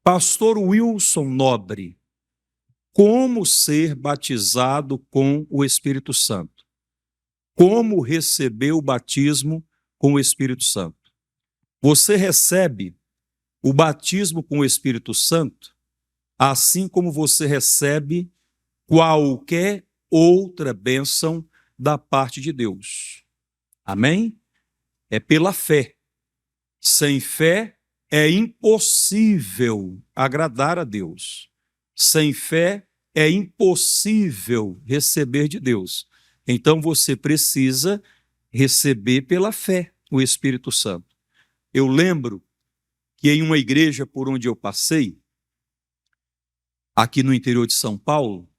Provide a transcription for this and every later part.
Pastor Wilson Nobre, como ser batizado com o Espírito Santo? Como receber o batismo com o Espírito Santo? Você recebe o batismo com o Espírito Santo assim como você recebe qualquer outra bênção da parte de Deus. Amém? É pela fé. Sem fé é impossível agradar a Deus. Sem fé é impossível receber de Deus. Então você precisa receber pela fé o Espírito Santo. Eu lembro que em uma igreja por onde eu passei, aqui no interior de São Paulo,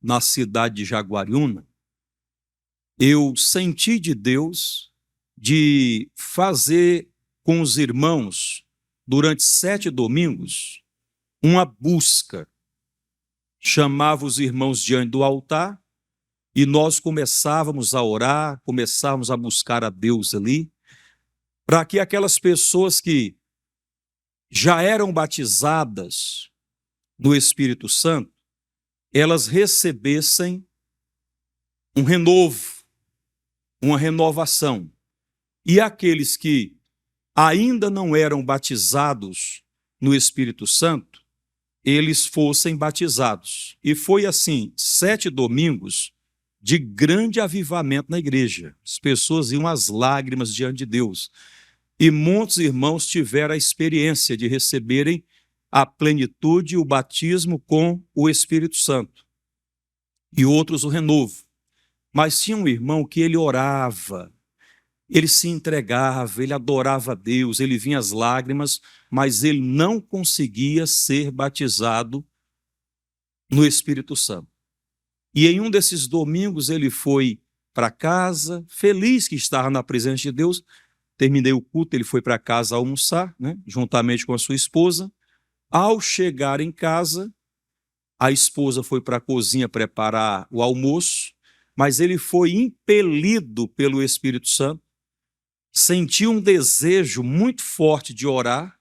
na cidade de Jaguariúna, eu senti de Deus de fazer com os irmãos, durante 7 domingos, uma busca. Chamava os irmãos diante do altar e nós começávamos a orar, começávamos a buscar a Deus ali, para que aquelas pessoas que já eram batizadas no Espírito Santo, elas recebessem um renovo, uma renovação. E aqueles que ainda não eram batizados no Espírito Santo, eles fossem batizados. E foi assim, 7 domingos de grande avivamento na igreja. As pessoas iam às lágrimas diante de Deus. E muitos irmãos tiveram a experiência de receberem a plenitude, o batismo com o Espírito Santo. E outros o renovo. Mas tinha um irmão que ele orava, ele se entregava, ele adorava a Deus, ele vinha às lágrimas, mas ele não conseguia ser batizado no Espírito Santo. E em um desses domingos ele foi para casa, feliz que estava na presença de Deus. Terminei o culto, ele foi para casa almoçar, juntamente com a sua esposa. Ao chegar em casa, a esposa foi para a cozinha preparar o almoço, mas ele foi impelido pelo Espírito Santo, sentiu um desejo muito forte de orar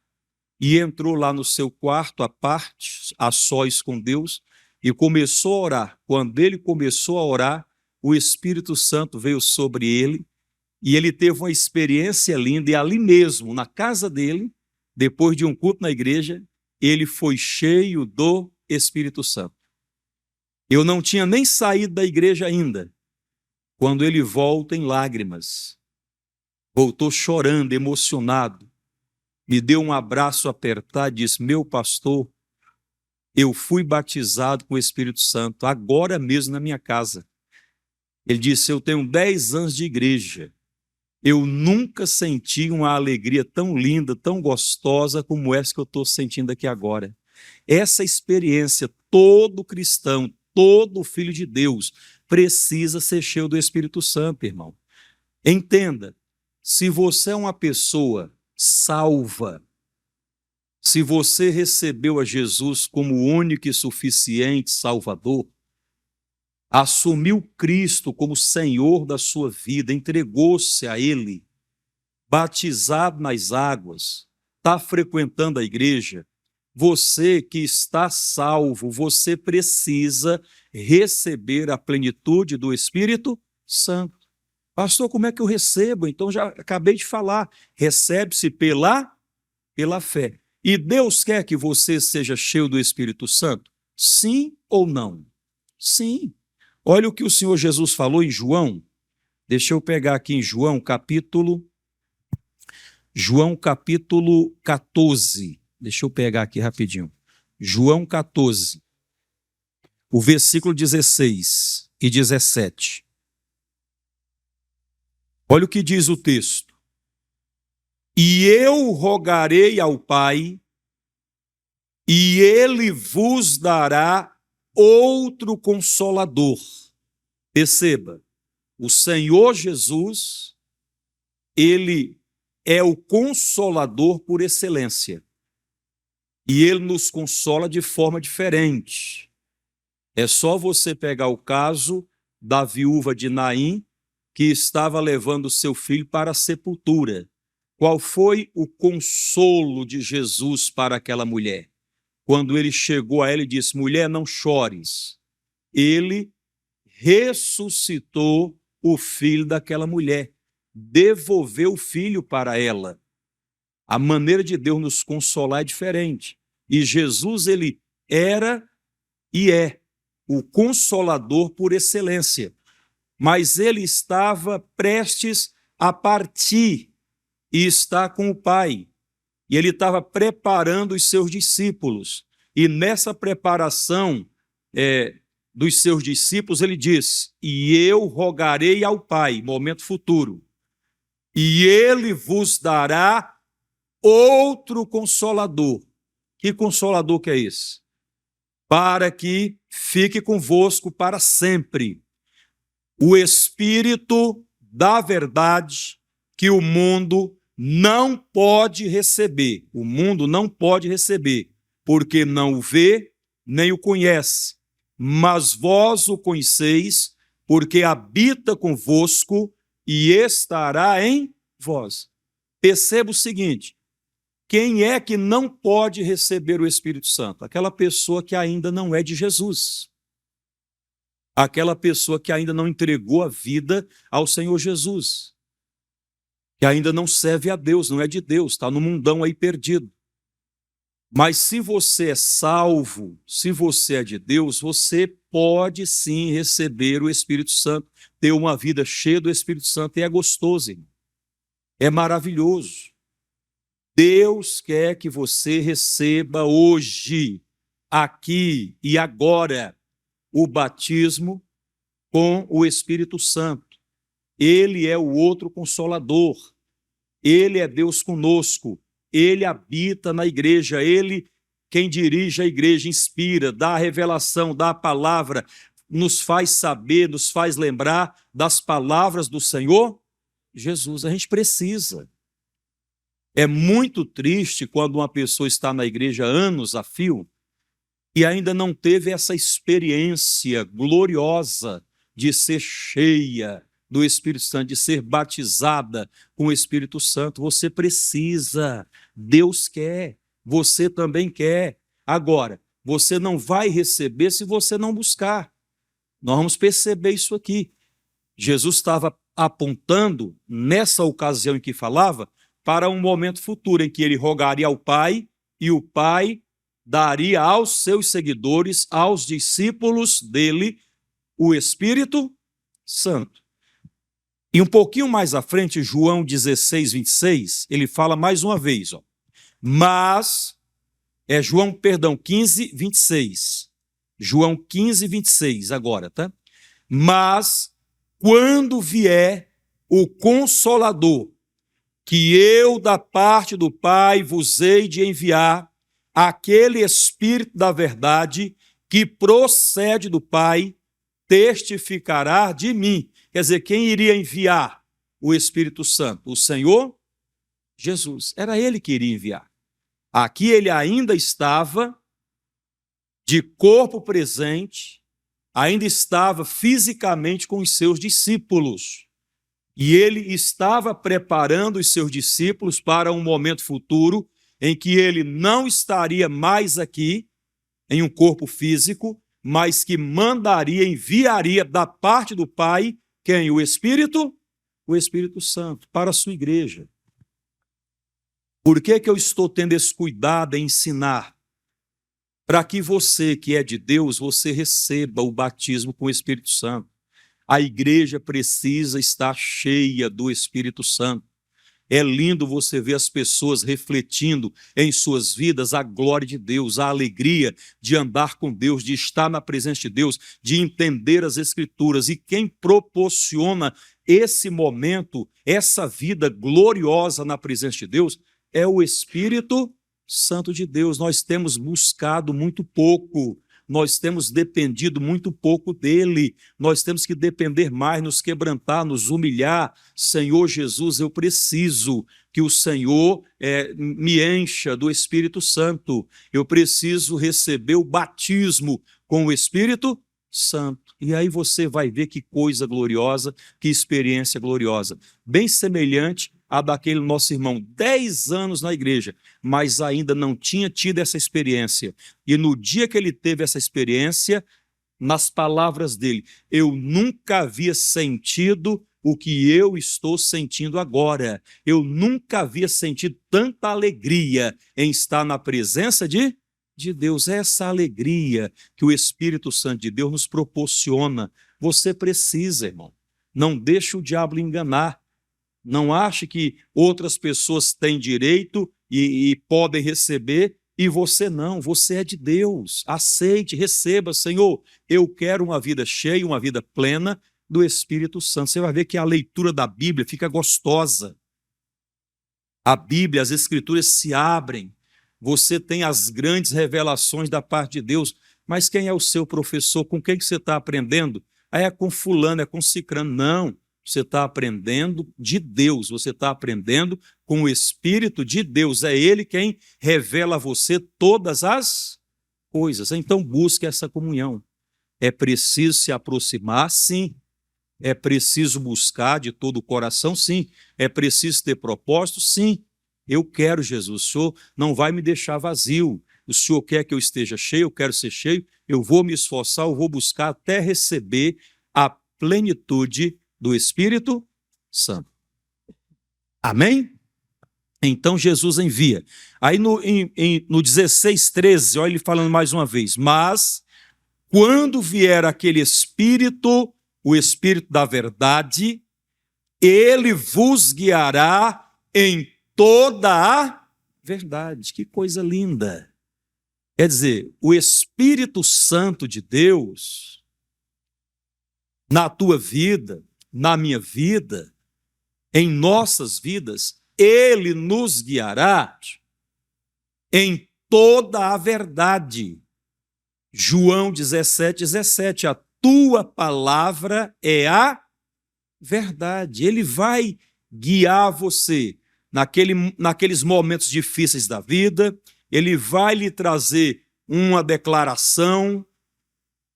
e entrou lá no seu quarto, à parte, a sós com Deus, e começou a orar. Quando ele começou a orar, o Espírito Santo veio sobre ele e ele teve uma experiência linda, e ali mesmo, na casa dele, depois de um culto na igreja, ele foi cheio do Espírito Santo. Eu não tinha nem saído da igreja ainda, quando ele volta em lágrimas. Voltou chorando, emocionado, me deu um abraço apertado e disse: meu pastor, eu fui batizado com o Espírito Santo, agora mesmo na minha casa. Ele disse: eu tenho 10 anos de igreja, eu nunca senti uma alegria tão linda, tão gostosa como essa que eu estou sentindo aqui agora. Essa experiência, todo cristão, todo filho de Deus precisa ser cheio do Espírito Santo, irmão. Entenda, se você é uma pessoa salva, se você recebeu a Jesus como o único e suficiente Salvador, assumiu Cristo como Senhor da sua vida, entregou-se a Ele, batizado nas águas, está frequentando a igreja, você que está salvo, você precisa receber a plenitude do Espírito Santo. Pastor, como é que eu recebo? Então já acabei de falar, recebe-se pela fé. E Deus quer que você seja cheio do Espírito Santo? Sim ou não? Sim. Olha o que o Senhor Jesus falou em João. Deixa eu pegar aqui em João capítulo 14. Deixa eu pegar aqui rapidinho. João 14, o versículo 16 e 17. Olha o que diz o texto. E eu rogarei ao Pai, e Ele vos dará outro Consolador. Perceba, o Senhor Jesus, Ele é o Consolador por excelência. E Ele nos consola de forma diferente. É só você pegar o caso da viúva de Naim, que estava levando seu filho para a sepultura. Qual foi o consolo de Jesus para aquela mulher? quando ele chegou a ela e disse: mulher, não chores, ele ressuscitou o filho daquela mulher, devolveu o filho para ela. A maneira de Deus nos consolar é diferente. E Jesus, ele era e é o consolador por excelência. Mas ele estava prestes a partir e está com o Pai. E ele estava preparando os seus discípulos. E nessa preparação dos seus discípulos, ele disse: e eu rogarei ao Pai, momento futuro, e ele vos dará outro consolador. Que consolador que é esse? Para que fique convosco para sempre. O Espírito da verdade que o mundo não pode receber. O mundo não pode receber, porque não o vê nem o conhece. Mas vós o conheceis, porque habita convosco e estará em vós. Perceba o seguinte: quem é que não pode receber o Espírito Santo? Aquela pessoa que ainda não é de Jesus. Aquela pessoa que ainda não entregou a vida ao Senhor Jesus. Que ainda não serve a Deus, não é de Deus, está no mundão aí perdido. Mas se você é salvo, se você é de Deus, você pode sim receber o Espírito Santo, ter uma vida cheia do Espírito Santo, e é gostoso, irmão. É maravilhoso. Deus quer que você receba hoje, aqui e agora, o batismo com o Espírito Santo. Ele é o outro consolador. Ele é Deus conosco. Ele habita na igreja. Ele, quem dirige a igreja, inspira, dá a revelação, dá a palavra, nos faz saber, nos faz lembrar das palavras do Senhor Jesus. A gente precisa. É muito triste quando uma pessoa está na igreja anos a fio e ainda não teve essa experiência gloriosa de ser cheia do Espírito Santo, de ser batizada com o Espírito Santo. Você precisa, Deus quer, você também quer. Agora, você não vai receber se você não buscar. Nós vamos perceber isso aqui. Jesus estava apontando, nessa ocasião em que falava, para um momento futuro em que ele rogaria ao Pai e o Pai daria aos seus seguidores, aos discípulos dele, o Espírito Santo. E um pouquinho mais à frente, João 16, 26, ele fala mais uma vez, mas, João 15, 26. João 15, 26 agora, tá? Mas, quando vier o Consolador, que eu, da parte do Pai, vos hei de enviar, aquele Espírito da verdade que procede do Pai, testificará de mim. Quer dizer, quem iria enviar o Espírito Santo? O Senhor Jesus. Era ele que iria enviar. Aqui ele ainda estava de corpo presente, ainda estava fisicamente com os seus discípulos. E ele estava preparando os seus discípulos para um momento futuro em que ele não estaria mais aqui, em um corpo físico, mas que mandaria, enviaria da parte do Pai, quem? O Espírito? O Espírito Santo, para a sua igreja. Por que eu estou tendo esse cuidado em ensinar? Para que você, que é de Deus, você receba o batismo com o Espírito Santo. A igreja precisa estar cheia do Espírito Santo. É lindo você ver as pessoas refletindo em suas vidas a glória de Deus, a alegria de andar com Deus, de estar na presença de Deus, de entender as Escrituras. E quem proporciona esse momento, essa vida gloriosa na presença de Deus, é o Espírito Santo de Deus. Nós temos buscado muito pouco, nós temos dependido muito pouco dele, nós temos que depender mais, nos quebrantar, nos humilhar. Senhor Jesus, eu preciso que o Senhor me encha do Espírito Santo, eu preciso receber o batismo com o Espírito Santo. E aí você vai ver que coisa gloriosa, que experiência gloriosa, bem semelhante a daquele nosso irmão, 10 anos na igreja, mas ainda não tinha tido essa experiência. E no dia que ele teve essa experiência, nas palavras dele, eu nunca havia sentido o que eu estou sentindo agora. Eu nunca havia sentido tanta alegria em estar na presença de Deus. Essa alegria que o Espírito Santo de Deus nos proporciona. Você precisa, irmão. Não deixe o diabo lhe enganar. Não ache que outras pessoas têm direito e podem receber e você não. Você é de Deus. Aceite, receba. Senhor, eu quero uma vida cheia, uma vida plena do Espírito Santo. Você vai ver que a leitura da Bíblia fica gostosa. A Bíblia, as Escrituras se abrem. Você tem as grandes revelações da parte de Deus. Mas quem é o seu professor? Com quem que você está aprendendo? É com fulano, é com cicrano. Não. Você está aprendendo de Deus, você está aprendendo com o Espírito de Deus. É Ele quem revela a você todas as coisas. Então busque essa comunhão. É preciso se aproximar, sim. É preciso buscar de todo o coração, sim. É preciso ter propósito, sim. Eu quero Jesus, o Senhor não vai me deixar vazio. O Senhor quer que eu esteja cheio, eu quero ser cheio. Eu vou me esforçar, eu vou buscar até receber a plenitude do Espírito Santo. Amém? Então Jesus envia. Aí no 16:13, olha ele falando mais uma vez. Mas quando vier aquele Espírito, o Espírito da verdade, ele vos guiará em toda a verdade. Que coisa linda. Quer dizer, o Espírito Santo de Deus, na tua vida, na minha vida, em nossas vidas, ele nos guiará em toda a verdade. João 17:17, a tua palavra é a verdade. Ele vai guiar você naqueles momentos difíceis da vida, ele vai lhe trazer uma declaração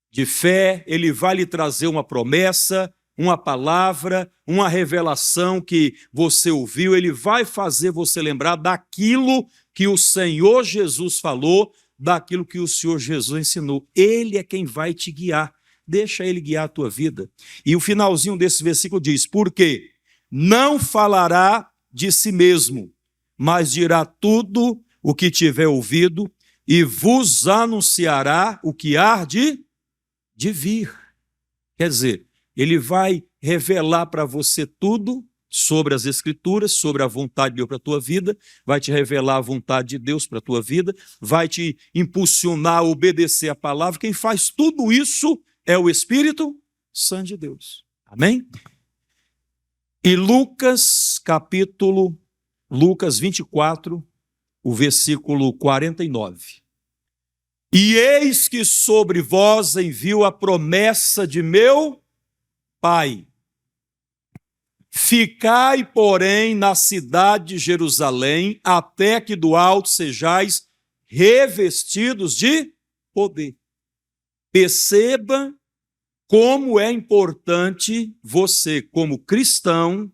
de fé, ele vai lhe trazer uma promessa, uma palavra, uma revelação que você ouviu, ele vai fazer você lembrar daquilo que o Senhor Jesus falou, daquilo que o Senhor Jesus ensinou. Ele é quem vai te guiar. Deixa ele guiar a tua vida. E o finalzinho desse versículo diz, porque não falará de si mesmo, mas dirá tudo o que tiver ouvido e vos anunciará o que há de vir. Quer dizer, ele vai revelar para você tudo sobre as Escrituras, sobre a vontade de Deus para a tua vida, vai te revelar a vontade de Deus para a tua vida, vai te impulsionar a obedecer a palavra. Quem faz tudo isso é o Espírito Santo de Deus. Amém? E Lucas 24, o versículo 49. E eis que sobre vós envio a promessa de meu Pai. Ficai, porém, na cidade de Jerusalém, até que do alto sejais revestidos de poder. Perceba como é importante você, como cristã,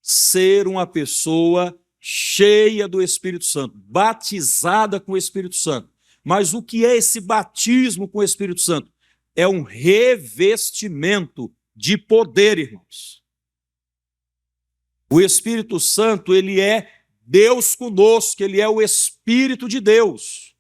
ser uma pessoa cheia do Espírito Santo, batizada com o Espírito Santo. Mas o que é esse batismo com o Espírito Santo? É um revestimento de poder, irmãos. O Espírito Santo, ele é Deus conosco, ele é o Espírito de Deus.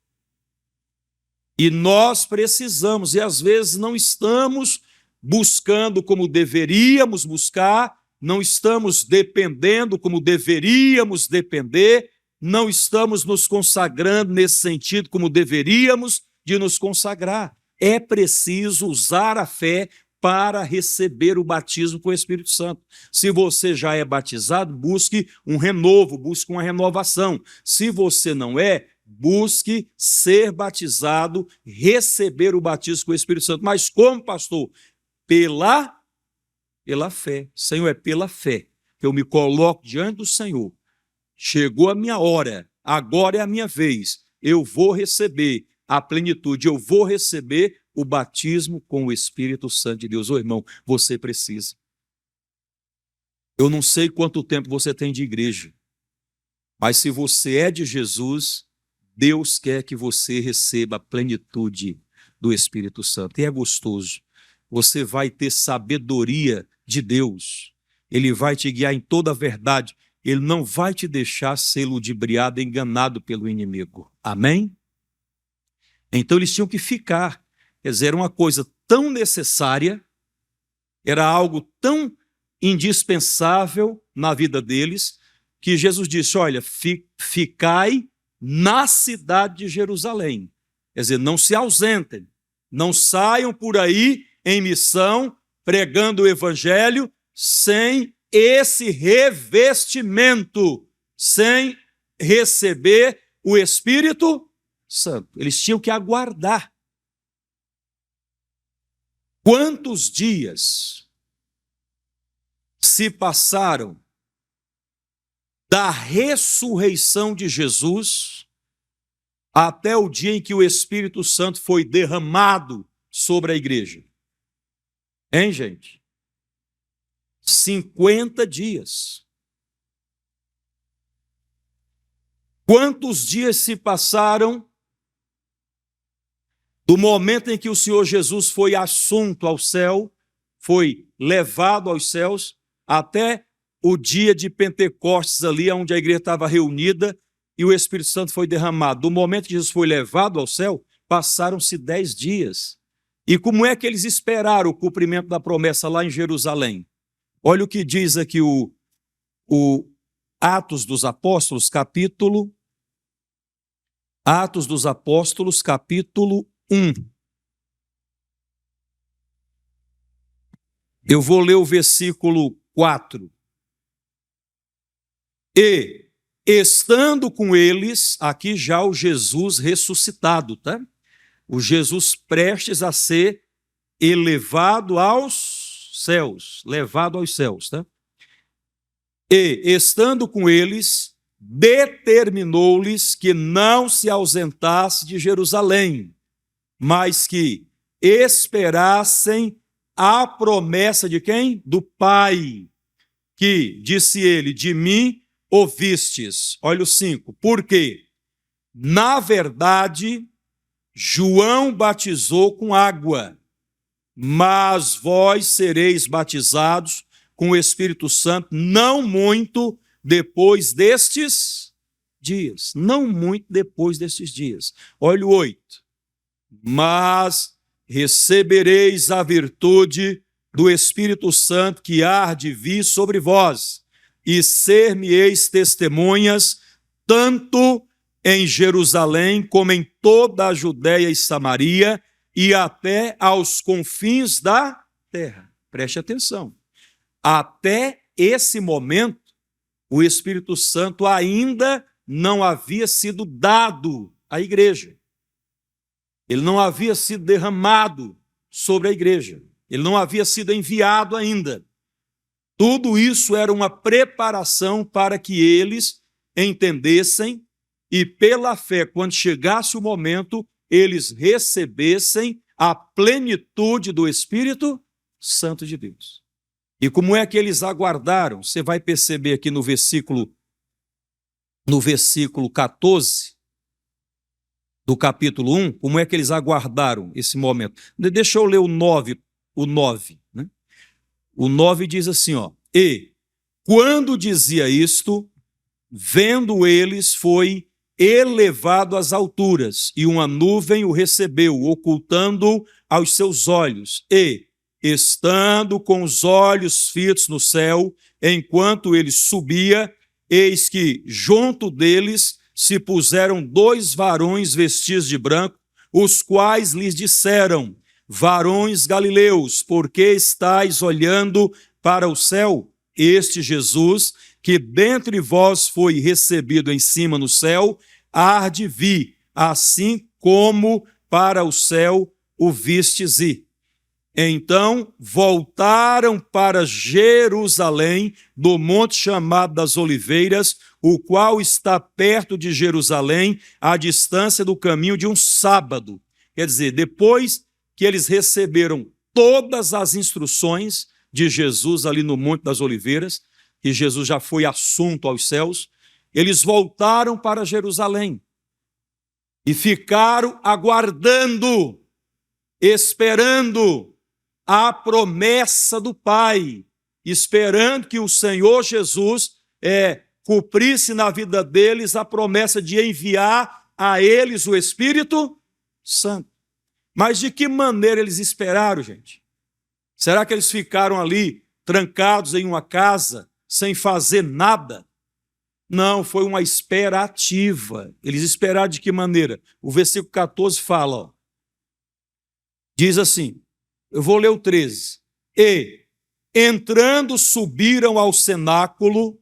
E nós precisamos, e às vezes não estamos buscando como deveríamos buscar, não estamos dependendo como deveríamos depender, não estamos nos consagrando nesse sentido como deveríamos de nos consagrar. É preciso usar a fé para receber o batismo com o Espírito Santo. Se você já é batizado, busque um renovo, busque uma renovação. Se você não é, busque ser batizado, receber o batismo com o Espírito Santo. Mas como, pastor? Pela fé. Senhor, é pela fé que eu me coloco diante do Senhor. Chegou a minha hora, agora é a minha vez. Eu vou receber a plenitude, eu vou receber o batismo com o Espírito Santo de Deus. Ô irmão, você precisa. Eu não sei quanto tempo você tem de igreja, mas se você é de Jesus, Deus quer que você receba a plenitude do Espírito Santo. E é gostoso. Você vai ter sabedoria de Deus. Ele vai te guiar em toda a verdade. Ele não vai te deixar ser ludibriado, enganado pelo inimigo. Amém? Então eles tinham que ficar. Quer dizer, era uma coisa tão necessária, era algo tão indispensável na vida deles, que Jesus disse, olha, ficai na cidade de Jerusalém. Quer dizer, não se ausentem, não saiam por aí em missão, pregando o evangelho, sem esse revestimento, sem receber o Espírito Santo. Eles tinham que aguardar. Quantos dias se passaram da ressurreição de Jesus até o dia em que o Espírito Santo foi derramado sobre a igreja? Hein, gente? 50 dias. Quantos dias se passaram do momento em que o Senhor Jesus foi assunto ao céu, foi levado aos céus, até o dia de Pentecostes ali, onde a igreja estava reunida e o Espírito Santo foi derramado? Do momento que Jesus foi levado ao céu, passaram-se 10 dias. E como é que eles esperaram o cumprimento da promessa lá em Jerusalém? Olha o que diz aqui o Atos dos Apóstolos, capítulo 1. Eu vou ler o versículo 4. E, estando com eles, aqui já o Jesus ressuscitado, tá? O Jesus prestes a ser elevado aos céus, levado aos céus, tá? E, estando com eles, determinou-lhes que não se ausentasse de Jerusalém, mas que esperassem a promessa de quem? Do Pai, que, disse ele, de mim ouvistes. Olha o 5. Porque, na verdade, João batizou com água, mas vós sereis batizados com o Espírito Santo não muito depois destes dias. Não muito depois destes dias. Olha o 8. Mas recebereis a virtude do Espírito Santo que há de vir sobre vós, e ser-me-eis testemunhas, tanto em Jerusalém como em toda a Judéia e Samaria, e até aos confins da terra. Preste atenção. Até esse momento, o Espírito Santo ainda não havia sido dado à igreja. Ele não havia sido derramado sobre a igreja. Ele não havia sido enviado ainda. Tudo isso era uma preparação para que eles entendessem e, pela fé, quando chegasse o momento, eles recebessem a plenitude do Espírito Santo de Deus. E como é que eles aguardaram? Você vai perceber aqui no versículo 14 do capítulo 1, como é que eles aguardaram esse momento. Deixa eu ler o 9, né? O 9 diz assim, ó, e quando dizia isto, vendo eles, foi elevado às alturas, e uma nuvem o recebeu, ocultando-o aos seus olhos, e, estando com os olhos fitos no céu, enquanto ele subia, eis que, junto deles, se puseram 2 varões vestidos de branco, os quais lhes disseram, varões galileus, por que estáis olhando para o céu? Este Jesus, que dentre vós foi recebido em cima no céu, há de vir, assim como para o céu o vistes ir. Então voltaram para Jerusalém, do monte chamado das Oliveiras, o qual está perto de Jerusalém, à distância do caminho de um sábado. Quer dizer, depois que eles receberam todas as instruções de Jesus ali no Monte das Oliveiras, que Jesus já foi assunto aos céus, eles voltaram para Jerusalém e ficaram aguardando, esperando a promessa do Pai, esperando que o Senhor Jesus cumprisse na vida deles a promessa de enviar a eles o Espírito Santo. Mas de que maneira eles esperaram, gente? Será que eles ficaram ali trancados em uma casa sem fazer nada? Não, foi uma espera ativa. Eles esperaram de que maneira? O versículo 14 fala, ó, diz assim, eu vou ler o 13. E, entrando, subiram ao cenáculo,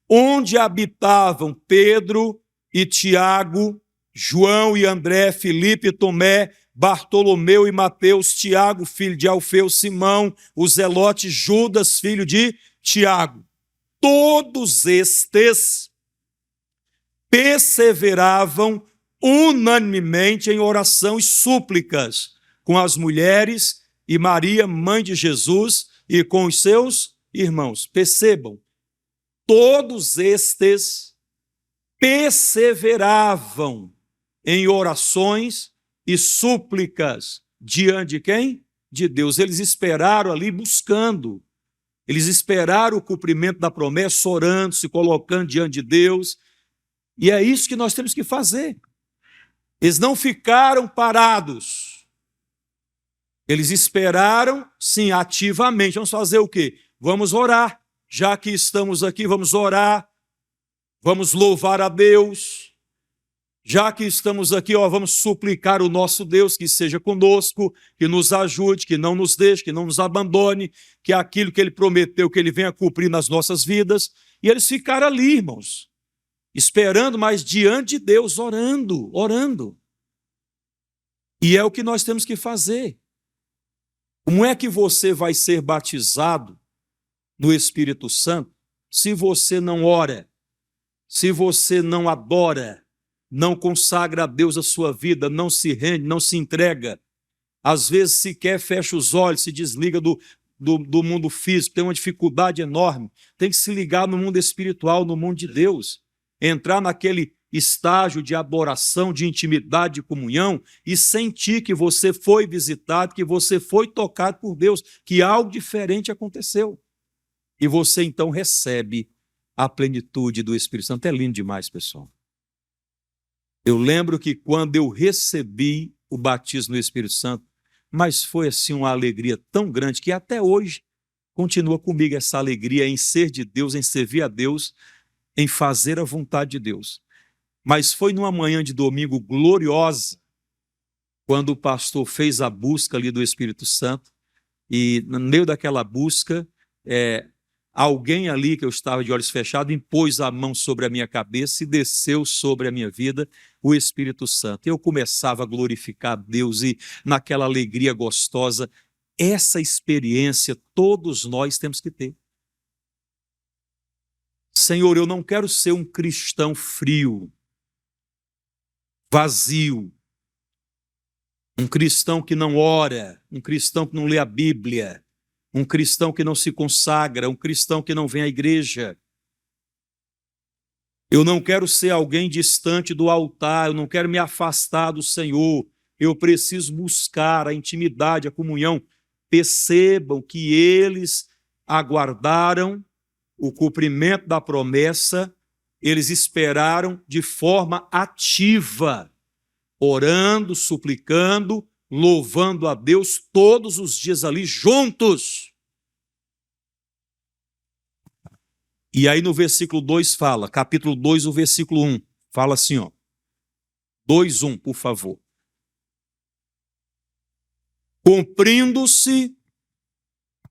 onde habitavam Pedro e Tiago, João e André, Filipe e Tomé, Bartolomeu e Mateus, Tiago, filho de Alfeu, Simão, o Zelote, Judas, filho de Tiago. Todos estes perseveravam unanimemente em oração e súplicas com as mulheres e Maria, mãe de Jesus, e com os seus irmãos. Percebam, todos estes perseveravam em orações e súplicas diante de quem? De Deus. Eles esperaram ali buscando. Eles esperaram o cumprimento da promessa, orando, se colocando diante de Deus. E é isso que nós temos que fazer. Eles não ficaram parados. Eles esperaram, sim, ativamente. Vamos fazer o quê? Vamos orar. Já que estamos aqui, vamos orar. Vamos louvar a Deus. Já que estamos aqui, vamos suplicar o nosso Deus que seja conosco, que nos ajude, que não nos deixe, que não nos abandone, que aquilo que Ele prometeu, que Ele venha cumprir nas nossas vidas. E eles ficaram ali, irmãos, esperando, mas diante de Deus, orando. E é o que nós temos que fazer. Como é que você vai ser batizado no Espírito Santo se você não ora, se você não adora, não consagra a Deus a sua vida, não se rende, não se entrega, às vezes sequer fecha os olhos, se desliga do mundo físico, tem uma dificuldade enorme, tem que se ligar no mundo espiritual, no mundo de Deus, entrar naquele estágio de adoração, de intimidade, de comunhão e sentir que você foi visitado, que você foi tocado por Deus, que algo diferente aconteceu. E você então recebe a plenitude do Espírito Santo. É lindo demais, pessoal. Eu lembro que quando eu recebi o batismo no Espírito Santo, mas foi assim uma alegria tão grande que até hoje continua comigo essa alegria em ser de Deus, em servir a Deus, em fazer a vontade de Deus. Mas foi numa manhã de domingo gloriosa, quando o pastor fez a busca ali do Espírito Santo, e no meio daquela busca, alguém ali que eu estava de olhos fechados impôs a mão sobre a minha cabeça e desceu sobre a minha vida o Espírito Santo. Eu começava a glorificar a Deus e naquela alegria gostosa, essa experiência todos nós temos que ter. Senhor, eu não quero ser um cristão frio, vazio, um cristão que não ora, um cristão que não lê a Bíblia, um cristão que não se consagra, um cristão que não vem à igreja. Eu não quero ser alguém distante do altar, eu não quero me afastar do Senhor, eu preciso buscar a intimidade, a comunhão. Percebam que eles aguardaram o cumprimento da promessa, eles esperaram de forma ativa, orando, suplicando, louvando a Deus todos os dias ali juntos. E aí no versículo 2 fala, capítulo 2, o versículo 1, fala assim, 2:1, por favor. Cumprindo-se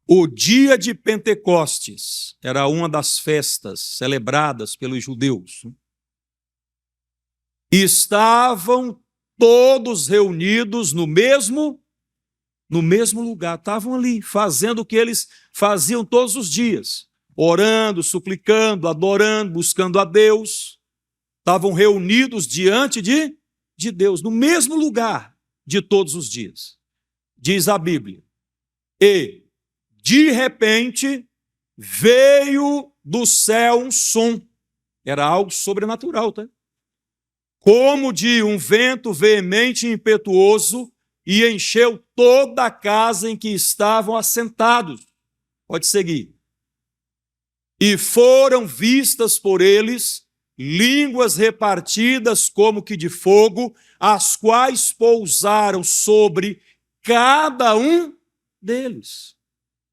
o dia de Pentecostes, era uma das festas celebradas pelos judeus. Estavam todos reunidos no mesmo lugar, estavam ali, fazendo o que eles faziam todos os dias, orando, suplicando, adorando, buscando a Deus, estavam reunidos diante de Deus, no mesmo lugar de todos os dias. Diz a Bíblia, e de repente veio do céu um som. Era algo sobrenatural, tá? Como de um vento veemente e impetuoso, e encheu toda a casa em que estavam assentados. Pode seguir. E foram vistas por eles línguas repartidas como que de fogo, as quais pousaram sobre cada um deles.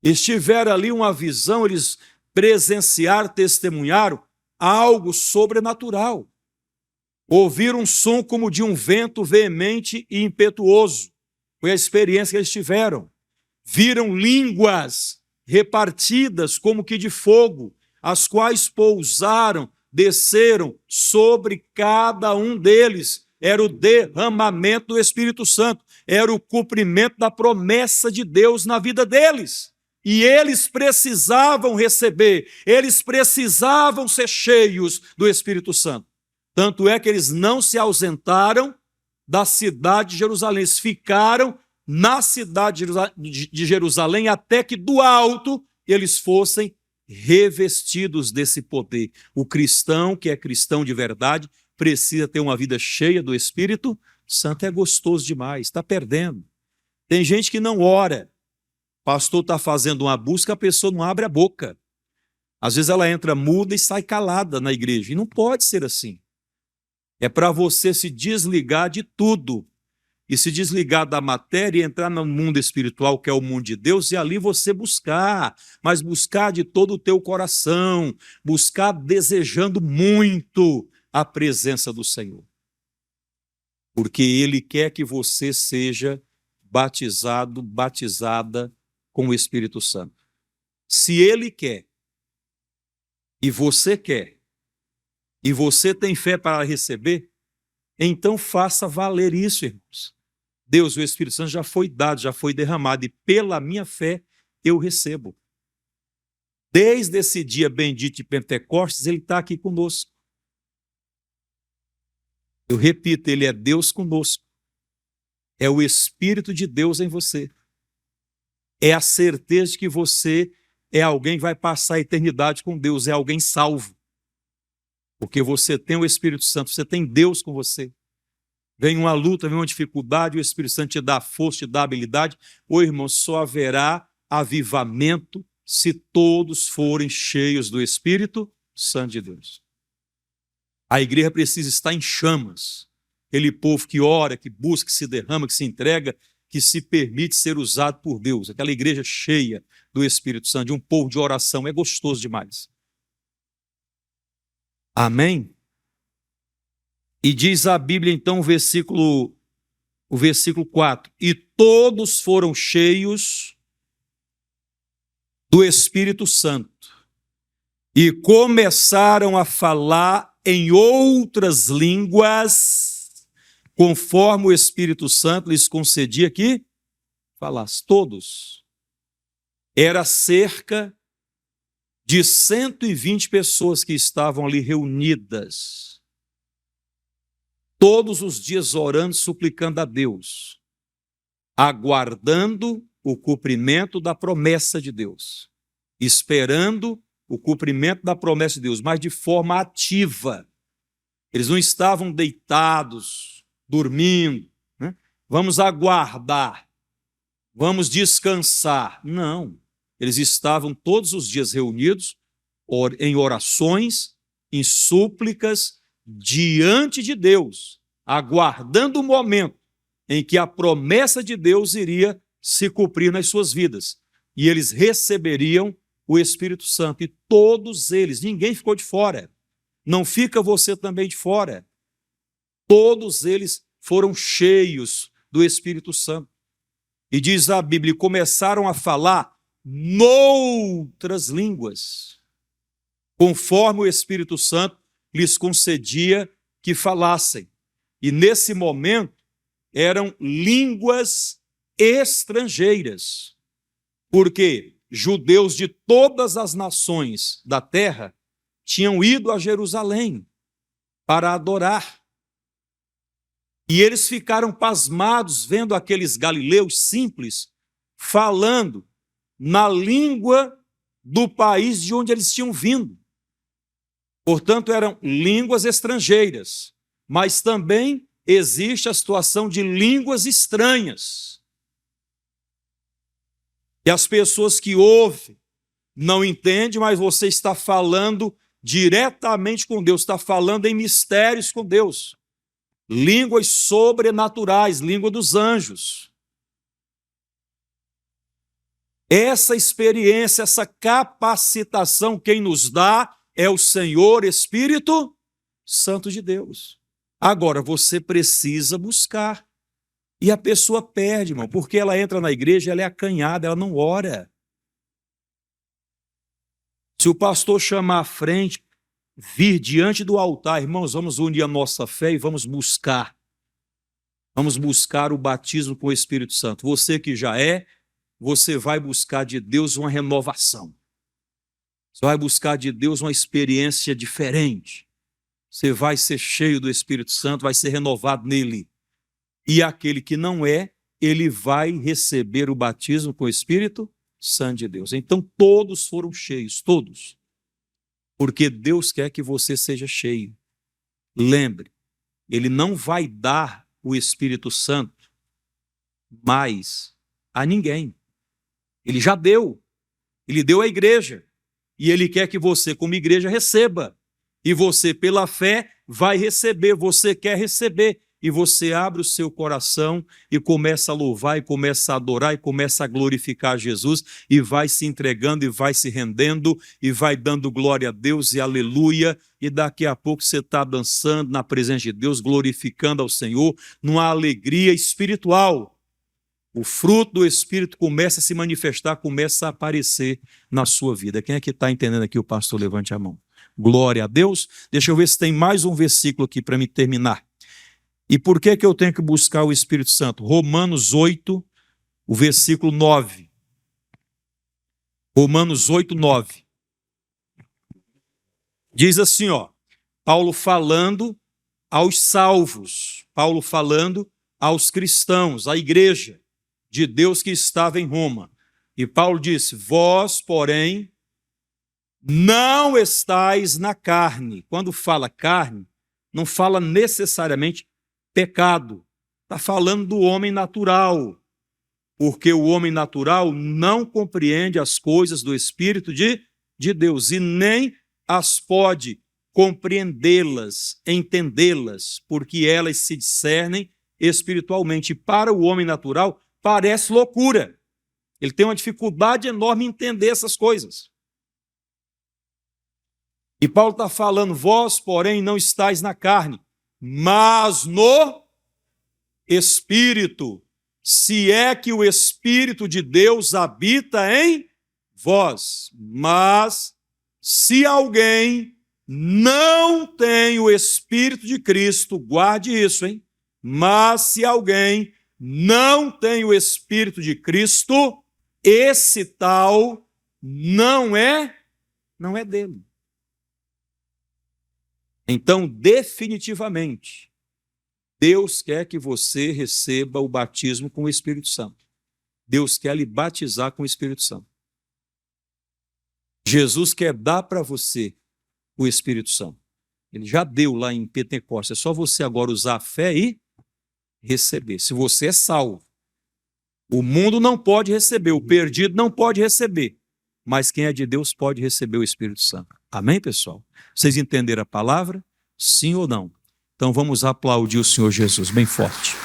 Eles tiveram ali uma visão, eles presenciaram, testemunharam algo sobrenatural. Ouviram um som como de um vento veemente e impetuoso. Foi a experiência que eles tiveram. Viram línguas repartidas como que de fogo, as quais pousaram, desceram sobre cada um deles. Era o derramamento do Espírito Santo, era o cumprimento da promessa de Deus na vida deles. E eles precisavam receber, eles precisavam ser cheios do Espírito Santo. Tanto é que eles não se ausentaram da cidade de Jerusalém, eles ficaram na cidade de Jerusalém até que do alto eles fossem revestidos desse poder. O cristão, que é cristão de verdade, precisa ter uma vida cheia do Espírito Santo. É gostoso demais, está perdendo. Tem gente que não ora. O pastor está fazendo uma busca, a pessoa não abre a boca. Às vezes ela entra muda e sai calada na igreja. E não pode ser assim. É para você se desligar de tudo. E se desligar da matéria e entrar no mundo espiritual, que é o mundo de Deus, e ali você buscar, mas buscar de todo o teu coração, buscar desejando muito a presença do Senhor. Porque Ele quer que você seja batizado, batizada com o Espírito Santo. Se Ele quer, e você tem fé para receber, então faça valer isso, irmãos. Deus, o Espírito Santo já foi dado, já foi derramado, e pela minha fé eu recebo. Desde esse dia bendito de Pentecostes, Ele está aqui conosco. Eu repito, Ele é Deus conosco. É o Espírito de Deus em você. É a certeza de que você é alguém que vai passar a eternidade com Deus, é alguém salvo. Porque você tem o Espírito Santo, você tem Deus com você. Vem uma luta, vem uma dificuldade, o Espírito Santo te dá a força, te dá a habilidade. Ô irmão, só haverá avivamento se todos forem cheios do Espírito Santo de Deus. A igreja precisa estar em chamas. Aquele povo que ora, que busca, que se derrama, que se entrega, que se permite ser usado por Deus. Aquela igreja cheia do Espírito Santo, de um povo de oração. É gostoso demais. Amém? E diz a Bíblia, então, o versículo 4. E todos foram cheios do Espírito Santo e começaram a falar em outras línguas, conforme o Espírito Santo lhes concedia que falasse. Todos. Era cerca de 120 pessoas que estavam ali reunidas, todos os dias orando, suplicando a Deus, aguardando o cumprimento da promessa de Deus, esperando o cumprimento da promessa de Deus, mas de forma ativa. Eles não estavam deitados, dormindo, né? Vamos aguardar, vamos descansar. Não, eles estavam todos os dias reunidos em orações, em súplicas, diante de Deus, aguardando o momento em que a promessa de Deus iria se cumprir nas suas vidas. E eles receberiam o Espírito Santo. E todos eles, ninguém ficou de fora. Não fica você também de fora. Todos eles foram cheios do Espírito Santo. E diz a Bíblia, começaram a falar noutras línguas, conforme o Espírito Santo lhes concedia que falassem. E nesse momento eram línguas estrangeiras, porque judeus de todas as nações da terra tinham ido a Jerusalém para adorar. E eles ficaram pasmados vendo aqueles galileus simples falando na língua do país de onde eles tinham vindo. Portanto, eram línguas estrangeiras, mas também existe a situação de línguas estranhas. E as pessoas que ouvem não entendem, mas você está falando diretamente com Deus, está falando em mistérios com Deus. Línguas sobrenaturais, língua dos anjos. Essa experiência, essa capacitação, quem nos dá é o Senhor Espírito Santo de Deus. Agora, você precisa buscar. E a pessoa perde, irmão, porque ela entra na igreja, ela é acanhada, ela não ora. Se o pastor chamar à frente, vir diante do altar, irmãos, vamos unir a nossa fé e vamos buscar. Vamos buscar o batismo com o Espírito Santo. Você que já é, você vai buscar de Deus uma renovação. Você vai buscar de Deus uma experiência diferente. Você vai ser cheio do Espírito Santo, vai ser renovado nele. E aquele que não é, ele vai receber o batismo com o Espírito Santo de Deus. Então todos foram cheios, todos. Porque Deus quer que você seja cheio. Lembre, ele não vai dar o Espírito Santo mais a ninguém. Ele já deu. Ele deu à igreja. E ele quer que você, como igreja, receba. E você, pela fé, vai receber. Você quer receber. E você abre o seu coração e começa a louvar, e começa a adorar, e começa a glorificar Jesus, e vai se entregando, e vai se rendendo, e vai dando glória a Deus, e aleluia, e daqui a pouco você está dançando na presença de Deus, glorificando ao Senhor, numa alegria espiritual. O fruto do Espírito começa a se manifestar, começa a aparecer na sua vida. Quem é que está entendendo aqui? O pastor, levante a mão. Glória a Deus. Deixa eu ver se tem mais um versículo aqui para me terminar. E por que eu tenho que buscar o Espírito Santo? Romanos 8, o versículo 9. Romanos 8, 9. Diz assim, ó, Paulo falando aos salvos, Paulo falando aos cristãos, à igreja de Deus que estava em Roma. E Paulo disse, vós, porém, não estáis na carne. Quando fala carne, não fala necessariamente pecado. Está falando do homem natural. Porque o homem natural não compreende as coisas do Espírito de Deus e nem as pode compreendê-las, entendê-las, porque elas se discernem espiritualmente. E para o homem natural, parece loucura. Ele tem uma dificuldade enorme em entender essas coisas. E Paulo está falando, vós, porém, não estáis na carne, mas no Espírito, se é que o Espírito de Deus habita em vós. Mas se alguém não tem o Espírito de Cristo, guarde isso, hein? Mas se alguém não tem o Espírito de Cristo, esse tal não é dele. Então, definitivamente, Deus quer que você receba o batismo com o Espírito Santo. Deus quer lhe batizar com o Espírito Santo. Jesus quer dar para você o Espírito Santo. Ele já deu lá em Pentecostes. É só você agora usar a fé e receber. Se você é salvo, o mundo não pode receber, o perdido não pode receber, mas quem é de Deus pode receber o Espírito Santo. Amém, pessoal? Vocês entenderam a palavra? Sim ou não? Então vamos aplaudir o Senhor Jesus bem forte.